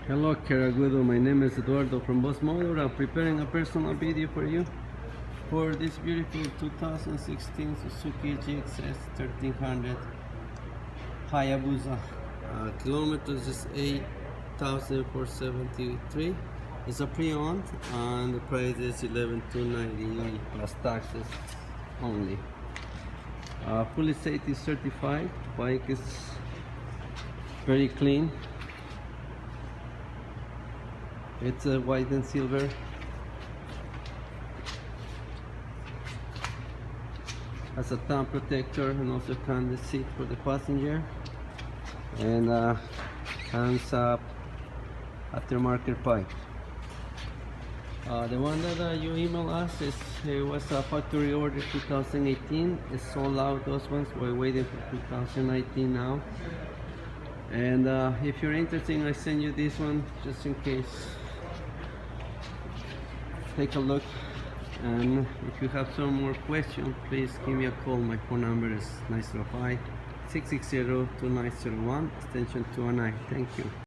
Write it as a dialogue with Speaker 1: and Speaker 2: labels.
Speaker 1: Hello Keragudo, my name is Eduardo from Boss Motor. I'm preparing a personal video for you for this beautiful 2016 Suzuki GSX-R1300 Hayabusa. Kilometers is 8,473. It's a pre-owned and the price is 11,298 plus taxes only. Fully safety certified. Bike is very clean. It's a white and silver. Has a thumb protector and also can seat for the passenger, and hands up aftermarket pipe. The one that you emailed us was a factory order 2018. It's sold out. Those ones we're waiting for 2019 now. And if you're interested, I send you this one just in case. Take a look, and if you have some more questions, please give me a call. My phone number is 905-660-2901, extension 209. Thank you.